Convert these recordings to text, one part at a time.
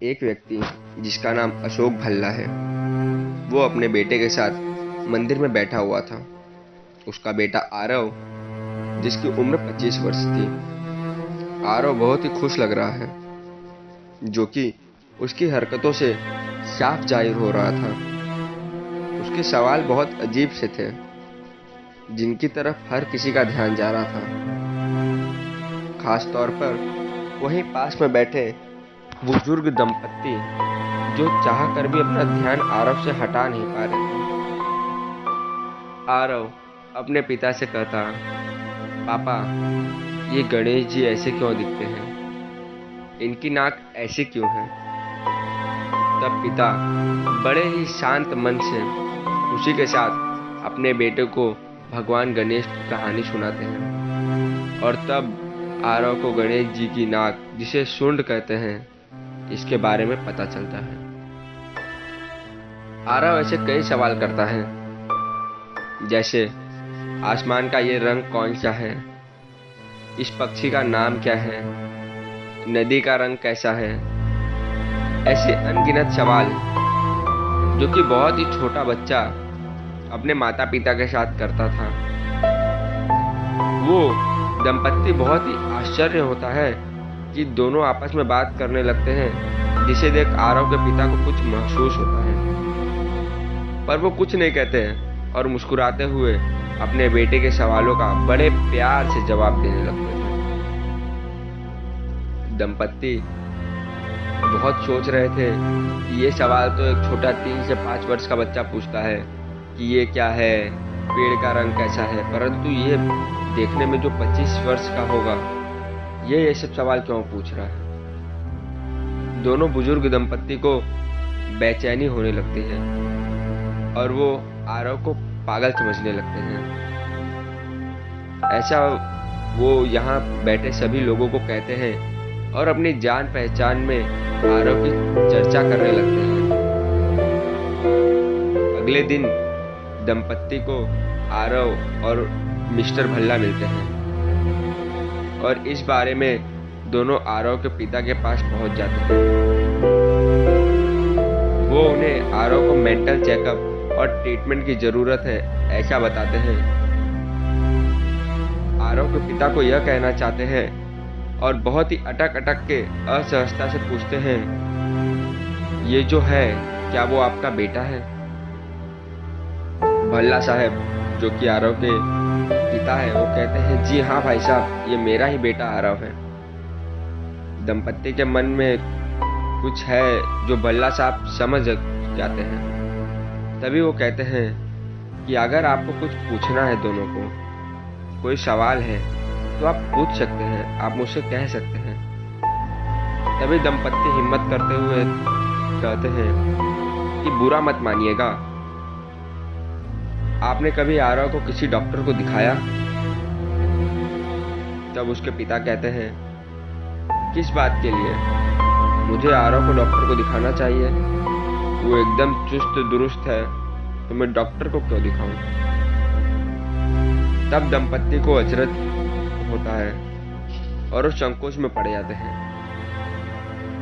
एक व्यक्ति जिसका नाम अशोक भल्ला है, वो अपने बेटे के साथ मंदिर में बैठा हुआ था। उसका बेटा आरव, जिसकी उम्र 25 वर्ष थी। आरव बहुत ही खुश लग रहा है, जो कि उसकी हरकतों से साफ जाहिर हो रहा था। उसके सवाल बहुत अजीब से थे, जिनकी तरफ हर किसी का ध्यान जा रहा था, खास तौर पर वहीं पास में बैठे बुजुर्ग दंपत्ति, जो चाह कर भी अपना ध्यान आरव से हटा नहीं पा रहे थे। आरव अपने पिता से कहता, पापा, ये गणेश जी ऐसे क्यों दिखते हैं? इनकी नाक ऐसी क्यों है? तब पिता बड़े ही शांत मन से खुशी के साथ अपने बेटे को भगवान गणेश की कहानी सुनाते हैं। और तब आरव को गणेश जी की नाक, जिसे शुंड कहते हैं, इसके बारे में पता चलता है। आरव ऐसे कई सवाल करता है, जैसे आसमान का ये रंग कौन सा है, इस पक्षी का नाम क्या है, नदी का रंग कैसा है। ऐसे अनगिनत सवाल जो कि बहुत ही छोटा बच्चा अपने माता पिता के साथ करता था। वो दंपत्ति बहुत ही आश्चर्य होता है कि दोनों आपस में बात करने लगते हैं, जिसे देख आरव के पिता को कुछ महसूस होता है, पर वो कुछ नहीं कहते हैं और मुस्कुराते हुए अपने बेटे के सवालों का बड़े प्यार से जवाब देने लगते थे। दंपत्ति बहुत सोच रहे थे कि ये सवाल तो एक छोटा 3 से 5 वर्ष का बच्चा पूछता है कि ये क्या है, पेड़ का रंग कैसा है, परंतु ये देखने में जो 25 वर्ष का होगा, ये सब सवाल क्यों पूछ रहा है। दोनों बुजुर्ग दंपत्ति को बेचैनी होने लगती है और वो आरव को पागल समझने लगते हैं। ऐसा वो यहाँ बैठे सभी लोगों को कहते हैं और अपनी जान पहचान में आरव की चर्चा करने लगते हैं। अगले दिन दंपत्ति को आरव और मिस्टर भल्ला मिलते हैं और इस बारे में दोनों आरव के पिता के पास पहुंच जाते हैं। वो उन्हें आरव को मेंटल चेकअप और ट्रीटमेंट की जरूरत है ऐसा बताते हैं। आरव के पिता को यह कहना चाहते हैं और बहुत ही अटक अटक के असहजता से पूछते हैं, ये जो है, क्या वो आपका बेटा है? भल्ला साहब, जो कि आरव के पिता है, वो कहते हैं, जी हाँ भाई साहब, ये मेरा ही बेटा आरव है। दंपत्ति के मन में कुछ है जो भल्ला साहब समझ जाते हैं। तभी वो कहते हैं कि अगर आपको कुछ पूछना है, दोनों को कोई सवाल है, तो आप पूछ सकते हैं, आप मुझसे कह सकते हैं। तभी दंपत्ति हिम्मत करते हुए कहते हैं कि बुरा मत मानिएगा, आपने कभी आरव को किसी डॉक्टर को दिखाया? तब उसके पिता कहते हैं, किस बात के लिए? मुझे आरव को डॉक्टर को दिखाना चाहिए, वो एकदम चुस्त दुरुस्त है, तो मैं डॉक्टर को क्यों दिखाऊं? तब दंपत्ति को अचरज होता है और वो संकोच में पड़ जाते हैं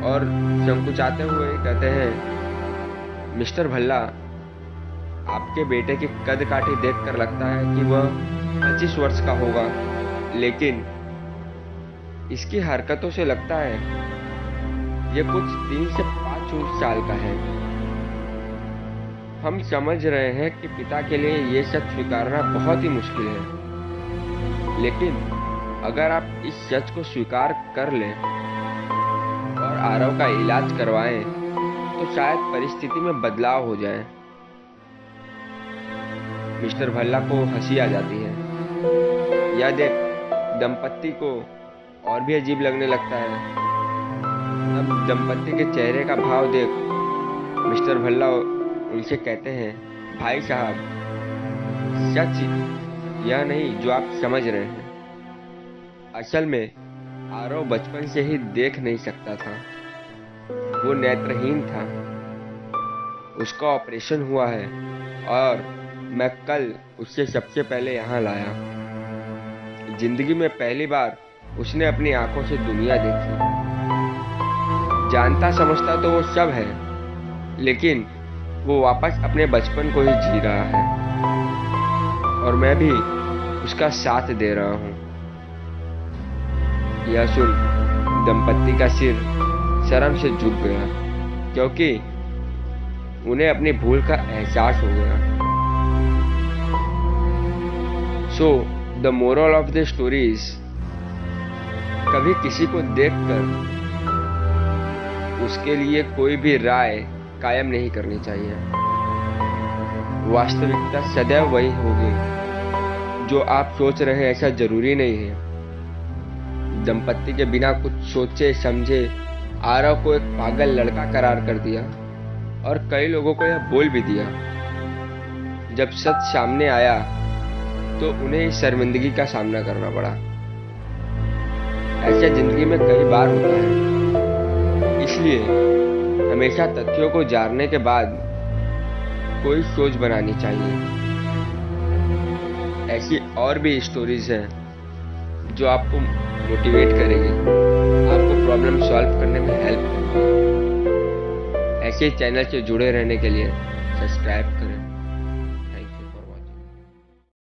और संकुचाते हुए कहते हैं, मिस्टर भल्ला, आपके बेटे की कद काठी देखकर लगता है कि वह 25 वर्ष का होगा, लेकिन इसकी हरकतों से लगता है यह कुछ 3 से 5 साल का है। हम समझ रहे हैं कि पिता के लिए ये सच स्वीकारना बहुत ही मुश्किल है, लेकिन अगर आप इस सच को स्वीकार कर लें और आरव का इलाज करवाएं, तो शायद परिस्थिति में बदलाव हो जाए। मिस्टर भल्ला को हंसी आ जाती है। यह देख दंपत्ति को और भी अजीब लगने लगता है। तब दंपत्ति के चेहरे का भाव देख मिस्टर भल्ला उनसे कहते हैं, भाई साहब, सच यह नहीं जो आप समझ रहे हैं। असल में आरव बचपन से ही देख नहीं सकता था, वो नेत्रहीन था। उसका ऑपरेशन हुआ है और मैं कल उससे सबसे पहले यहाँ लाया। जिंदगी में पहली बार उसने अपनी आंखों से दुनिया देखी। जानता समझता तो वो सब है, लेकिन वो वापस अपने बचपन को ही जी रहा है और मैं भी उसका साथ दे रहा हूँ। यह सुन दंपत्ति का सिर शर्म से झुक गया, क्योंकि उन्हें अपनी भूल का एहसास हो गया। So the moral of the story is, कभी किसी को देखकर उसके लिए कोई भी राय कायम नहीं करनी चाहिए। वास्तविकता सदैव वही होगी जो आप सोच रहे हैं, ऐसा जरूरी नहीं है। दंपत्ति के बिना कुछ सोचे समझे आरव को एक पागल लड़का करार कर दिया और कई लोगों को यह बोल भी दिया। जब सच सामने आया तो उन्हें इस शर्मिंदगी का सामना करना पड़ा। ऐसा जिंदगी में कई बार होता है, इसलिए हमेशा तथ्यों को जानने के बाद कोई सोच बनानी चाहिए। ऐसी और भी स्टोरीज हैं जो आपको मोटिवेट करेगी, आपको प्रॉब्लम सॉल्व करने में हेल्प करेगी। ऐसे चैनल से जुड़े रहने के लिए सब्सक्राइब करें।